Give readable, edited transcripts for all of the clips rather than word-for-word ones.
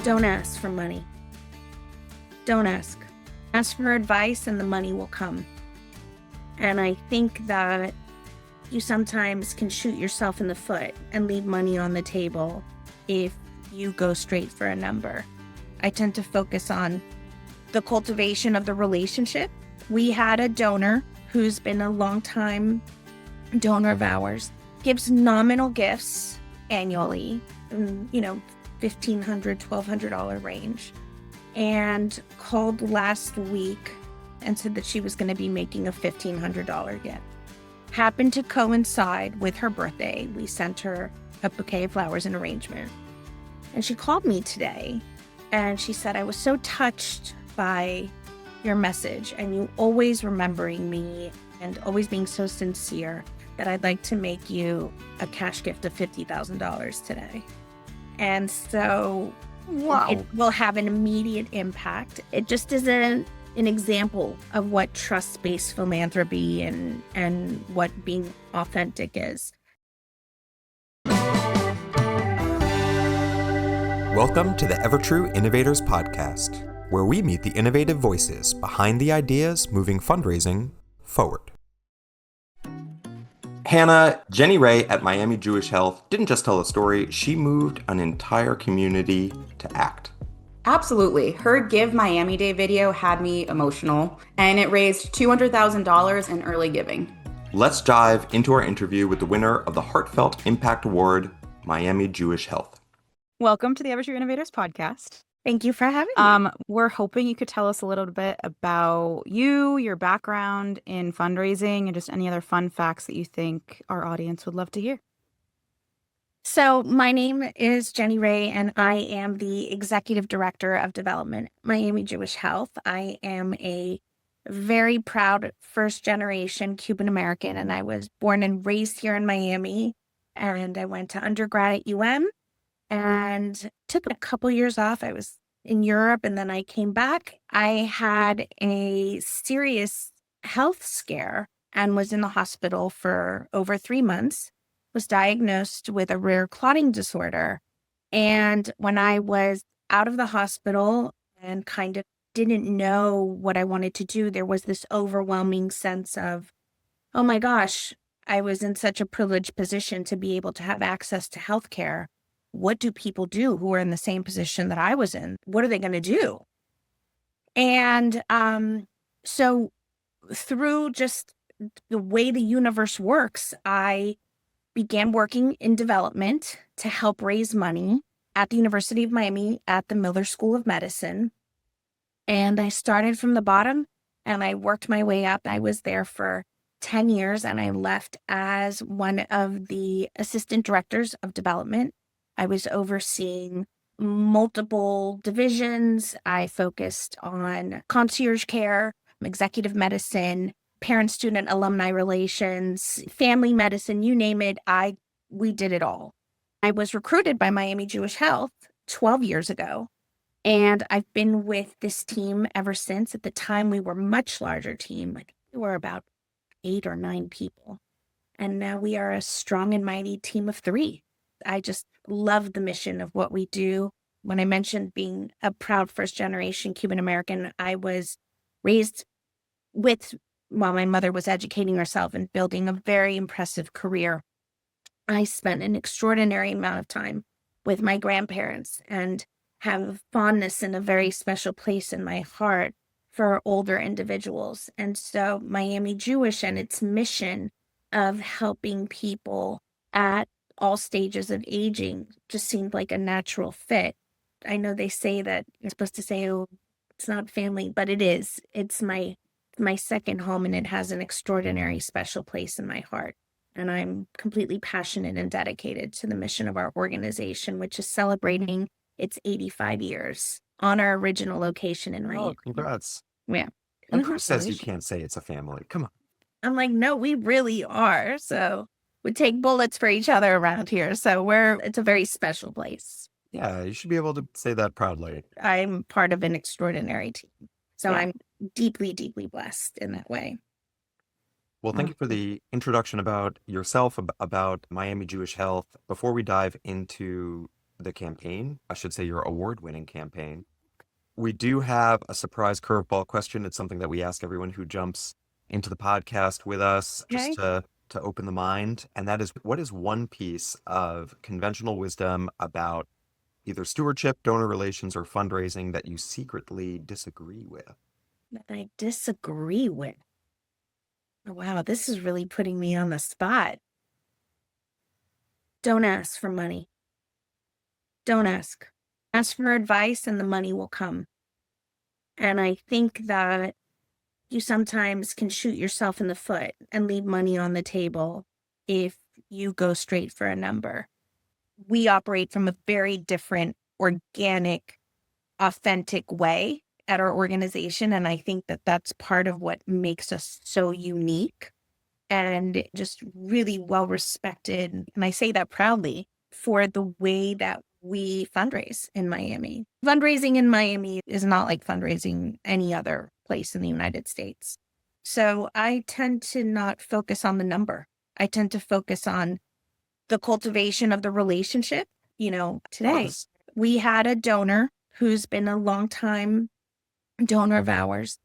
Don't ask for money. Don't ask. Ask for advice and the money will come. And I think that you sometimes can shoot yourself in the foot and leave money on the table if you go straight for a number. I tend to focus on the cultivation of the relationship. We had a donor who's been a long-time donor of ours, gives nominal gifts annually, $1,500, $1,200 range, and called last week and said that she was going to be making a $1,500 gift. Happened to coincide with her birthday. We sent her a bouquet of flowers and arrangement. And she called me today and she said, I was so touched by your message and you always remembering me and always being so sincere that I'd like to make you a cash gift of $50,000 today. And so It will have an immediate impact. It just isn't an example of what trust-based philanthropy and what being authentic is. Welcome to the EverTrue Innovators podcast, where we meet the innovative voices behind the ideas moving fundraising forward. Hannah, Jenny Ray at Miami Jewish Health didn't just tell a story, she moved an entire community to act. Absolutely. Her Give Miami Day video had me emotional, and it raised $200,000 in early giving. Let's dive into our interview with the winner of the Heartfelt Impact Award, Miami Jewish Health. Welcome to the EverTrue Innovators podcast. Thank you for having me. We're hoping you could tell us a little bit about you, your background in fundraising, and just any other fun facts that you think our audience would love to hear. So my name is Jenny Ray, and I am the Executive Director of Development at Miami Jewish Health. I am a very proud first-generation Cuban American, and I was born and raised here in Miami, and I went to undergrad at UM. And took a couple years off. I was in Europe and then I came back. I had a serious health scare and was in the hospital for over 3 months, was diagnosed with a rare clotting disorder. And when I was out of the hospital and kind of didn't know what I wanted to do, there was this overwhelming sense of, oh my gosh, I was in such a privileged position to be able to have access to healthcare. What do people do who are in the same position that I was in? What are they going to do? And so through just the way the universe works, I began working in development to help raise money at the University of Miami at the Miller School of Medicine. And I started from the bottom and I worked my way up. I was there for 10 years and I left as one of the assistant directors of development. I was overseeing multiple divisions. I focused on concierge care, executive medicine, parent-student alumni relations, family medicine, you name it. We did it all. I was recruited by Miami Jewish Health 12 years ago, and I've been with this team ever since. At the time, we were a much larger team. Like we were about 8 or 9 people, and now we are a strong and mighty team of 3. I just love the mission of what we do. When I mentioned being a proud first-generation Cuban American, I was raised while my mother was educating herself and building a very impressive career. I spent an extraordinary amount of time with my grandparents and have fondness in a very special place in my heart for older individuals. And so Miami Jewish and its mission of helping people at all stages of aging just seemed like a natural fit. I know they say that you're supposed to say, oh, it's not family, but it is. It's my second home, and it has an extraordinary special place in my heart. And I'm completely passionate and dedicated to the mission of our organization, which is celebrating its 85 years on our original location in Miami. Oh, congrats. Yeah. And who says you can't say it's a family? Come on. I'm like, no, we really are. So we take bullets for each other around here. So it's a very special place. Yeah, you should be able to say that proudly. I'm part of an extraordinary team. So Yeah. I'm deeply, deeply blessed in that way. Well, thank you for the introduction about yourself, about Miami Jewish Health. Before we dive into the campaign. I should say your award-winning campaign. We do have a surprise curveball question. It's something that we ask everyone who jumps into the podcast with us Okay. just to open the mind. And that is, what is one piece of conventional wisdom about either stewardship, donor relations, or fundraising that you secretly disagree with? That I disagree with. Oh, wow, this is really putting me on the spot. Don't ask for money. Don't ask. Ask for advice and the money will come. And I think that you sometimes can shoot yourself in the foot and leave money on the table if you go straight for a number. We operate from a very different, organic, authentic way at our organization. And I think that that's part of what makes us so unique and just really well respected. And I say that proudly for the way that we fundraise in Miami. Fundraising in Miami is not like fundraising any other place in the United States. So I tend to not focus on the number. I tend to focus on the cultivation of the relationship. Today we had a donor who's been a long time donor of ours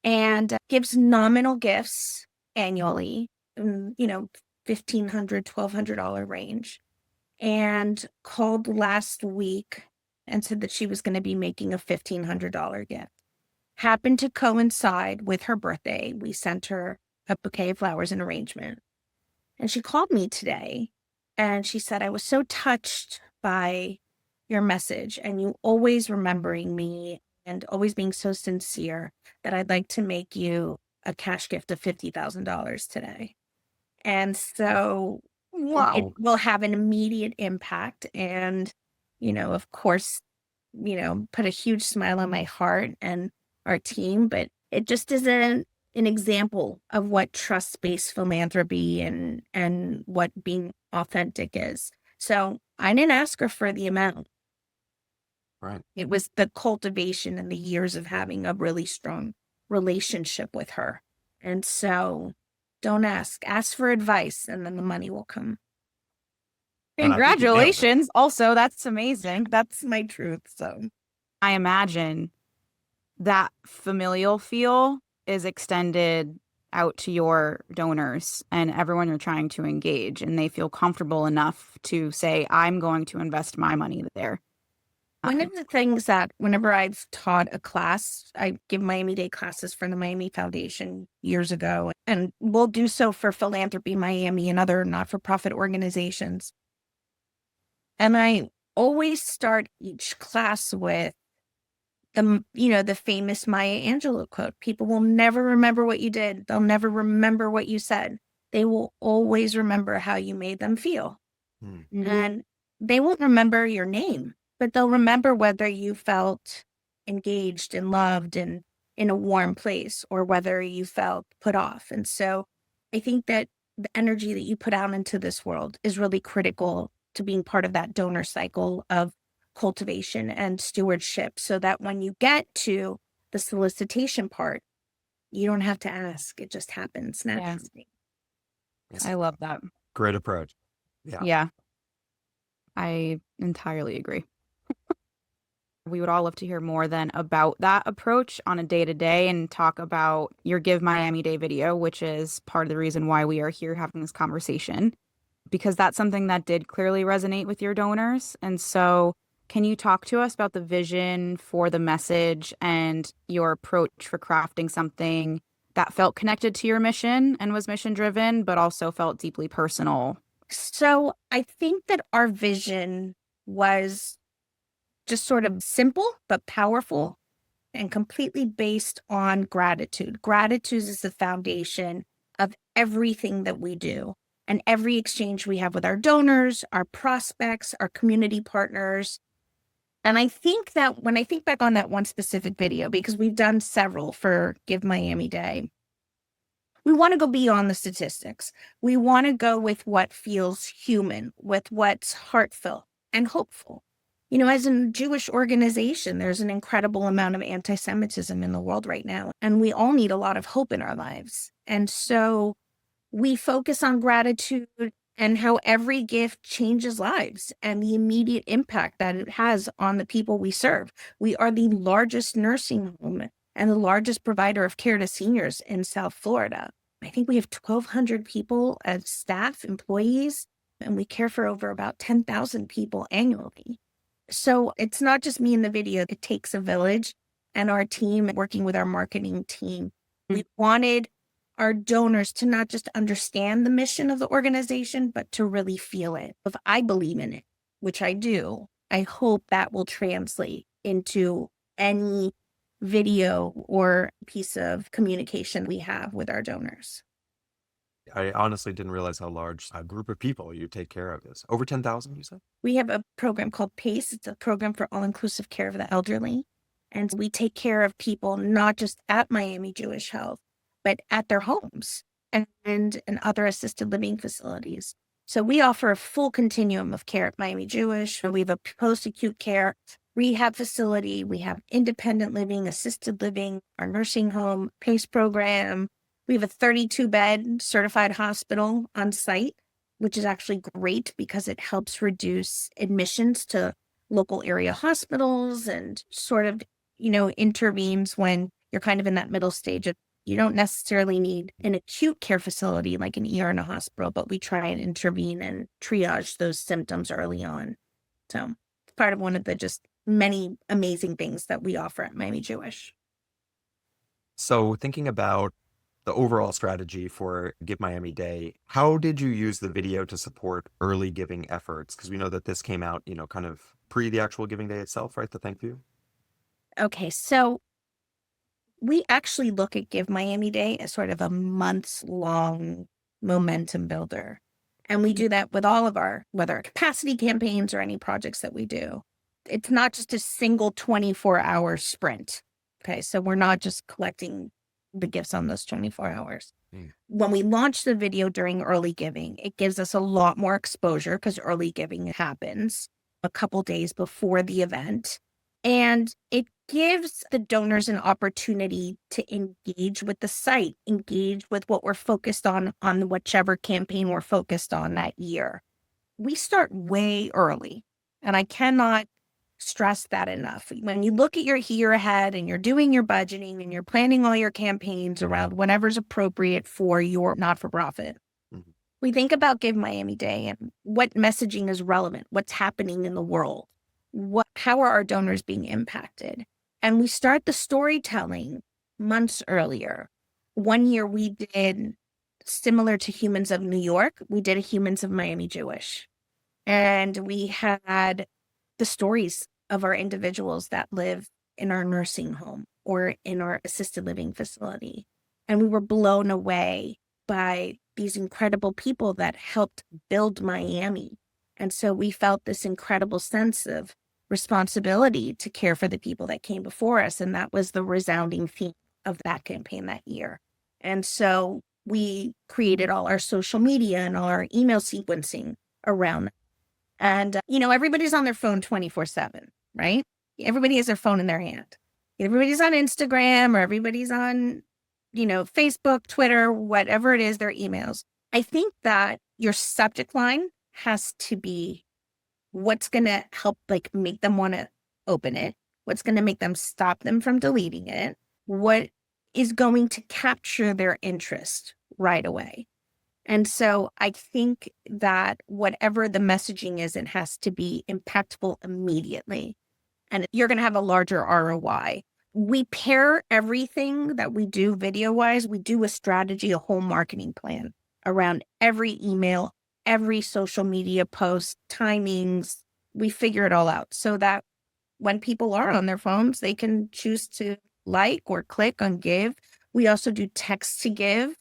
and gives nominal gifts annually, $1,500, $1,200 range, and called last week and said that she was going to be making a $1,500 gift. Happened to coincide with her birthday. We sent her a bouquet of flowers and arrangement. And she called me today and she said, I was so touched by your message and you always remembering me and always being so sincere that I'd like to make you a cash gift of $50,000 today. And so it will have an immediate impact and, of course, put a huge smile on my heart and our team, but it just isn't an example of what trust-based philanthropy and what being authentic is. So I didn't ask her for the amount. Right. It was the cultivation and the years of having a really strong relationship with her. And so don't ask. Ask for advice and then the money will come. And I think you nailed it. Congratulations. Also, that's amazing. That's my truth. So I imagine that familial feel is extended out to your donors and everyone you're trying to engage, and they feel comfortable enough to say, I'm going to invest my money there. one of the things that whenever I've taught a class, I give Miami Day classes for the Miami Foundation years ago, and we'll do so for Philanthropy Miami and other not-for-profit organizations. And I always start each class with the famous Maya Angelou quote. People will never remember what you did. They'll never remember what you said. They will always remember how you made them feel. And they won't remember your name, but they'll remember whether you felt engaged and loved and in a warm place or whether you felt put off. And so I think that the energy that you put out into this world is really critical to being part of that donor cycle of cultivation and stewardship, so that when you get to the solicitation part, you don't have to ask. It just happens naturally. I love that. Great approach. Yeah. I entirely agree. We would all love to hear more then about that approach on a day-to-day and talk about your Give Miami Day video, which is part of the reason why we are here having this conversation, because that's something that did clearly resonate with your donors. And so can you talk to us about the vision for the message and your approach for crafting something that felt connected to your mission and was mission driven, but also felt deeply personal? So I think that our vision was just sort of simple, but powerful and completely based on gratitude. Gratitude is the foundation of everything that we do and every exchange we have with our donors, our prospects, our community partners. And I think that when I think back on that one specific video, because we've done several for Give Miami Day, we want to go beyond the statistics. We want to go with what feels human, with what's heartfelt and hopeful. As a Jewish organization, there's an incredible amount of anti-Semitism in the world right now, and we all need a lot of hope in our lives. And so we focus on gratitude and how every gift changes lives and the immediate impact that it has on the people we serve. We are the largest nursing home and the largest provider of care to seniors in South Florida. I think we have 1,200 people as staff, employees, and we care for over about 10,000 people annually. So it's not just me in the video, it takes a village and our team working with our marketing team. We wanted our donors to not just understand the mission of the organization, but to really feel it. If I believe in it, which I do, I hope that will translate into any video or piece of communication we have with our donors. I honestly didn't realize how large a group of people you take care of is. Over 10,000, you said? We have a program called PACE. It's a program for all-inclusive care of the elderly. And we take care of people not just at Miami Jewish Health, but at their homes and in other assisted living facilities. So we offer a full continuum of care at Miami Jewish. We have a post-acute care rehab facility. We have independent living, assisted living, our nursing home, PACE program. We have a 32-bed certified hospital on site, which is actually great because it helps reduce admissions to local area hospitals and sort of, intervenes when you're kind of in that middle stage of you don't necessarily need an acute care facility like an ER in a hospital, but we try and intervene and triage those symptoms early on. So it's part of one of the just many amazing things that we offer at Miami Jewish. So thinking about the overall strategy for Give Miami Day, how did you use the video to support early giving efforts? Because we know that this came out, kind of pre the actual giving day itself, right? The ThankView. Okay, so we actually look at Give Miami Day as sort of a months-long momentum builder. And we do that with all of our, whether capacity campaigns or any projects that we do. It's not just a single 24-hour sprint. Okay, so we're not just collecting the gifts on those 24 hours. When we launch the video during early giving, it gives us a lot more exposure because early giving happens a couple days before the event. And it gives the donors an opportunity to engage with the site, engage with what we're focused on whichever campaign we're focused on that year. We start way early, and I cannot stress that enough. When you look at your year ahead and you're doing your budgeting and you're planning all your campaigns around whatever's appropriate for your not-for-profit, we think about Give Miami Day and what messaging is relevant, what's happening in the world, how are our donors being impacted? And we start the storytelling months earlier. One year we did, similar to Humans of New York, we did a Humans of Miami Jewish. And we had the stories of our individuals that live in our nursing home or in our assisted living facility. And we were blown away by these incredible people that helped build Miami. And so we felt this incredible sense of responsibility to care for the people that came before us. And that was the resounding theme of that campaign that year. And so we created all our social media and all our email sequencing around that. And, everybody's on their phone 24/7, right? Everybody has their phone in their hand. Everybody's on Instagram or everybody's on, Facebook, Twitter, whatever it is, their emails. I think that your subject line has to be what's going to help make them want to open it, what's going to make them stop them from deleting it, what is going to capture their interest right away. And so I think that whatever the messaging is, it has to be impactful immediately. And you're going to have a larger ROI. We pair everything that we do video-wise. We do a strategy, a whole marketing plan around every email, every social media post, timings. We figure it all out so that when people are on their phones, they can choose to like or click on give. We also do text to give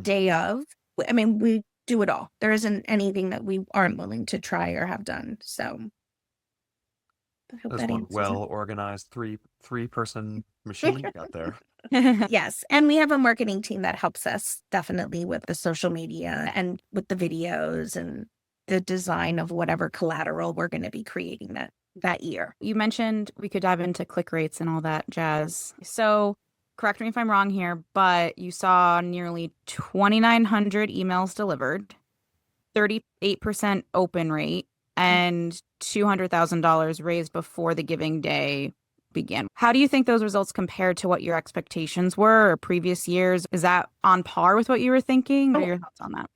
day of. We do it all. There isn't anything that we aren't willing to try or have done. So I hope That's that one answers it. well-organized three-person machine you got there. Yes. And we have a marketing team that helps us definitely with the social media and with the videos and the design of whatever collateral we're going to be creating that year. You mentioned we could dive into click rates and all that jazz. So correct me if I'm wrong here, but you saw nearly 2,900 emails delivered. 38% open rate and $200,000 raised before the giving day began. How do you think those results compare to what your expectations were or previous years? Is that on par with what you were thinking? What are your thoughts on that?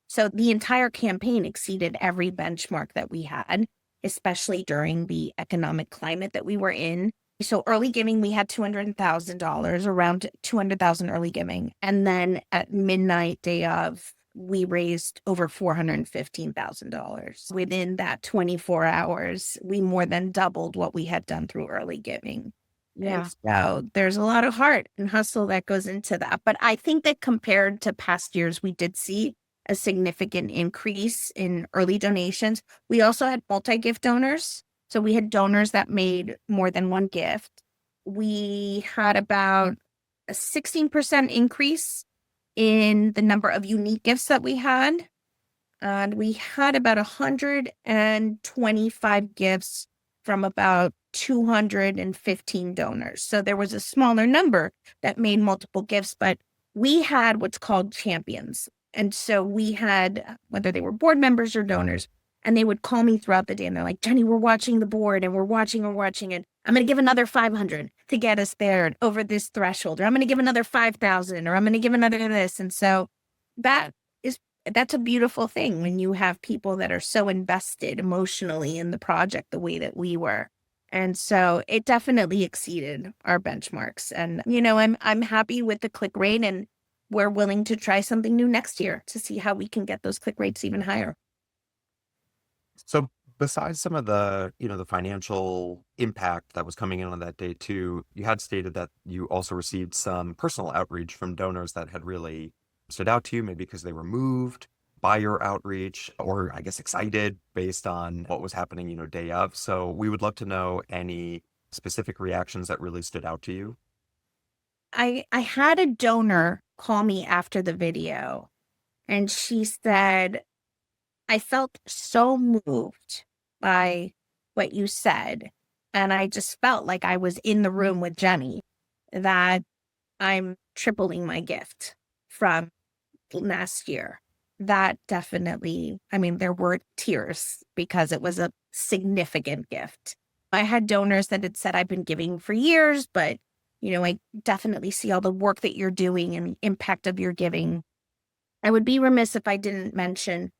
So the entire campaign exceeded every benchmark that we had, especially during the economic climate that we were in. So early giving, we had $200,000, around 200,000 early giving. And then at midnight, day of, we raised over $415,000. Within that 24 hours, we more than doubled what we had done through early giving. Yeah. And so there's a lot of heart and hustle that goes into that. But I think that compared to past years, we did see a significant increase in early donations. We also had multi-gift donors. So we had donors that made more than one gift. We had about a 16% increase in the number of unique gifts that we had. And we had about 125 gifts from about 215 donors. So there was a smaller number that made multiple gifts, but we had what's called champions. And so we had, whether they were board members or donors, and they would call me throughout the day and they're like, Jenny, we're watching the board and we're watching, and I'm going to give another 500 to get us there over this threshold, or I'm going to give another 5,000, or I'm going to give another this. And so that's a beautiful thing when you have people that are so invested emotionally in the project the way that we were. And so it definitely exceeded our benchmarks. And, I'm happy with the click rate, and we're willing to try something new next year to see how we can get those click rates even higher. So besides some of the, the financial impact that was coming in on that day too, you had stated that you also received some personal outreach from donors that had really stood out to you, maybe because they were moved by your outreach, or I guess excited based on what was happening, day of. So we would love to know any specific reactions that really stood out to you. I had a donor call me after the video, and she said, I felt so moved by what you said. And I just felt like I was in the room with Jenny, that I'm tripling my gift from last year. That definitely, there were tears because it was a significant gift. I had donors that had said, I've been giving for years, but, I definitely see all the work that you're doing and the impact of your giving. I would be remiss if I didn't mention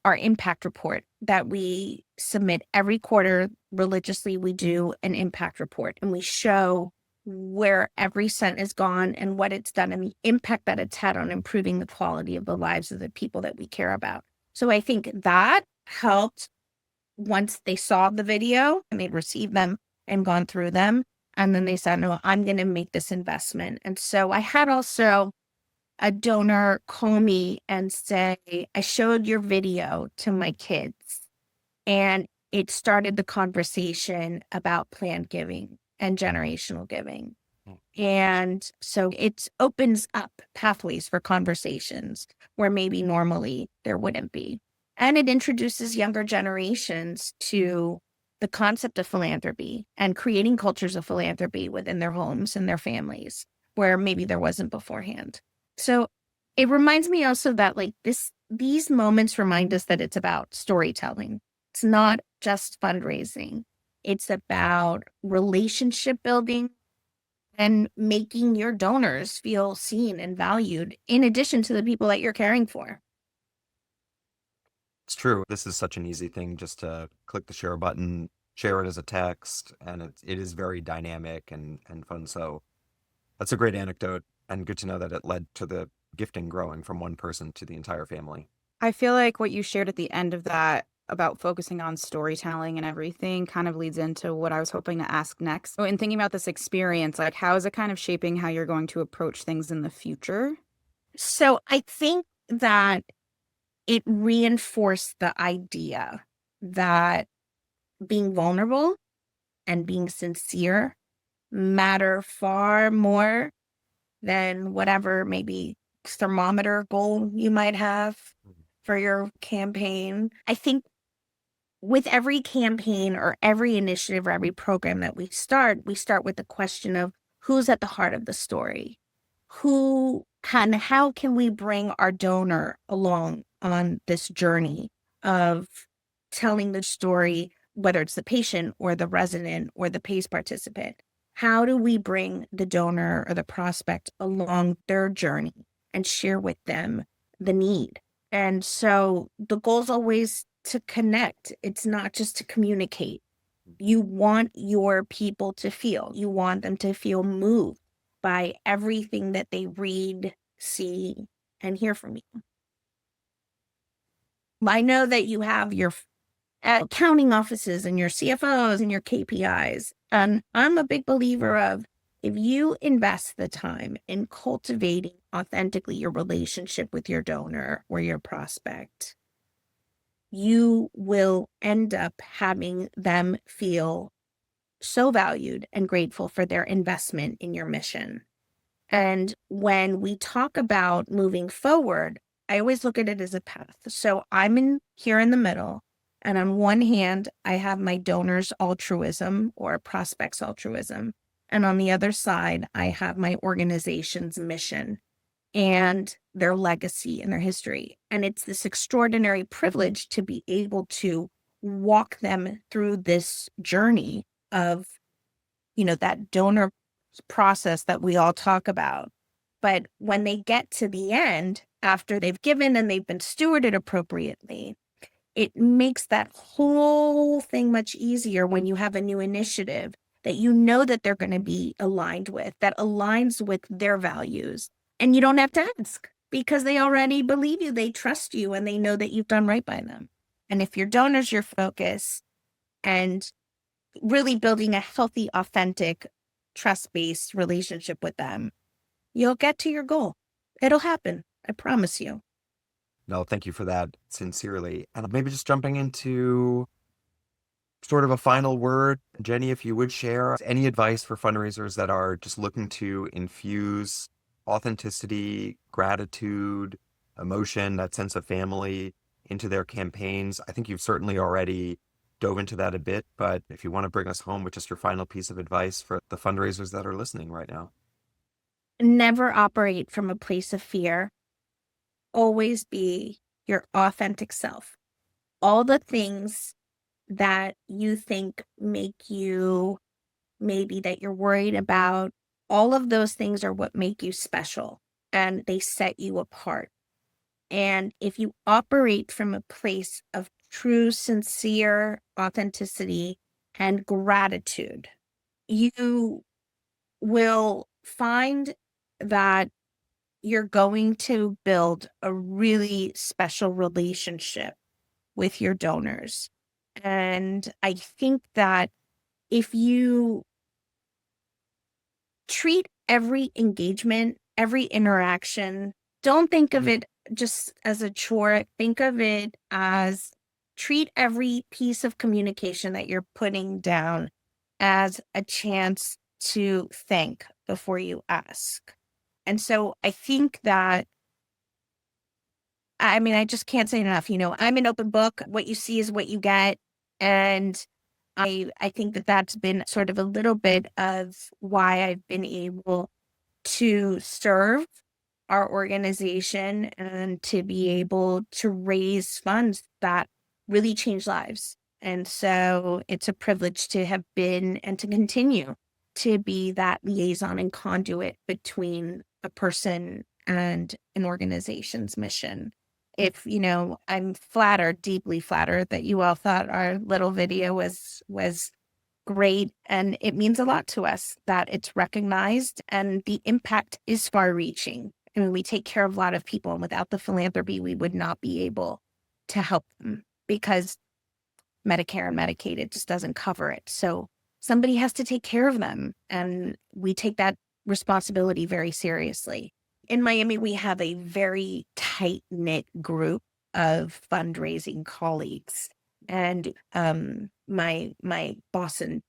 our impact report that we submit every quarter. Religiously, we do an impact report, and we show where every cent is gone and what it's done and the impact that it's had on improving the quality of the lives of the people that we care about. So I think that helped once they saw the video and they'd received them and gone through them. And then they said, no, I'm going to make this investment. And so I had also a donor call me and say, I showed your video to my kids, and it started the conversation about planned giving and generational giving. And so it opens up pathways for conversations where maybe normally there wouldn't be. And it introduces younger generations to the concept of philanthropy and creating cultures of philanthropy within their homes and their families where maybe there wasn't beforehand. So it reminds me also that these moments remind us that it's about storytelling. It's not just fundraising. It's about relationship building and making your donors feel seen and valued in addition to the people that you're caring for. It's true. This is such an easy thing, just to click the share button, share it as a text, and it is very dynamic and fun. So that's a great anecdote, and good to know that it led to the gifting growing from one person to the entire family. I feel like what you shared at the end of that about focusing on storytelling and everything kind of leads into what I was hoping to ask next. So in thinking about this experience, how is it kind of shaping how you're going to approach things in the future? So I think that it reinforced the idea that being vulnerable and being sincere matter far more than whatever maybe thermometer goal you might have for your campaign. I think with every campaign or every initiative or every program that we start with the question of who's at the heart of the story, who And how can we bring our donor along on this journey of telling the story, whether it's the patient or the resident or the PACE participant? How do we bring the donor or the prospect along their journey and share with them the need? And so the goal is always to connect. It's not just to communicate. You want your people to feel. You want them to feel moved by everything that they read, see, and hear from you. I know that you have your accounting offices and your CFOs and your KPIs. And I'm a big believer of, if you invest the time in cultivating authentically your relationship with your donor or your prospect, you will end up having them feel so valued and grateful for their investment in your mission. And when we talk about moving forward, I always look at it as a path. So I'm in here in the middle, and on one hand, I have my donors' altruism or prospects' altruism. And on the other side, I have my organization's mission and their legacy and their history. And it's this extraordinary privilege to be able to walk them through this journey of, that donor process that we all talk about. But when they get to the end, after they've given and they've been stewarded appropriately, it makes that whole thing much easier when you have a new initiative that you know that they're going to be aligned with, that aligns with their values. And you don't have to ask because they already believe you, they trust you, and they know that you've done right by them. And if your donor's your focus and really building a healthy, authentic, trust-based relationship with them, you'll get to your goal. It'll happen. I promise you. No, thank you for that sincerely. And maybe just jumping into sort of a final word, Jenny, if you would share any advice for fundraisers that are just looking to infuse authenticity, gratitude, emotion, that sense of family into their campaigns. I think you've certainly already dove into that a bit, but if you want to bring us home with just your final piece of advice for the fundraisers that are listening right now. Never operate from a place of fear. Always be your authentic self. All the things that you think make you, maybe that you're worried about, all of those things are what make you special and they set you apart. And if you operate from a place of true, sincere authenticity and gratitude, you will find that you're going to build a really special relationship with your donors. And I think that if you treat every engagement, every interaction, don't think of it just as a chore. Think of it as, treat every piece of communication that you're putting down as a chance to thank before you ask. And so I think that, I just can't say enough. I'm an open book. What you see is what you get. And I think that that's been sort of a little bit of why I've been able to serve our organization and to be able to raise funds that really change lives. And so it's a privilege to have been and to continue to be that liaison and conduit between a person and an organization's mission. If, I'm flattered, deeply flattered that you all thought our little video was great. And it means a lot to us that it's recognized and the impact is far reaching. I mean, we take care of a lot of people, and without the philanthropy, we would not be able to help them because Medicare and Medicaid, it just doesn't cover it. So somebody has to take care of them. And we take that responsibility very seriously. In Miami, we have a very tight-knit group of fundraising colleagues. And my boss and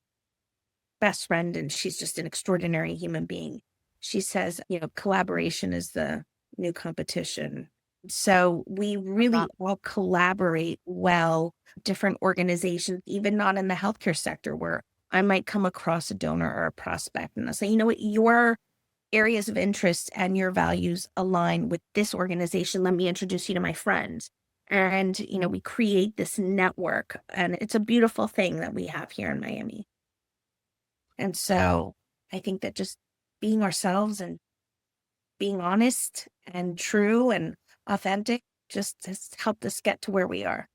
best friend, and she's just an extraordinary human being, she says, collaboration is the new competition. So we really all collaborate well, different organizations, even not in the healthcare sector, where I might come across a donor or a prospect and I'll say, you know what, areas of interest and your values align with this organization. Let me introduce you to my friends. And, we create this network, and it's a beautiful thing that we have here in Miami. And so I think that just being ourselves and being honest and true and authentic just has helped us get to where we are.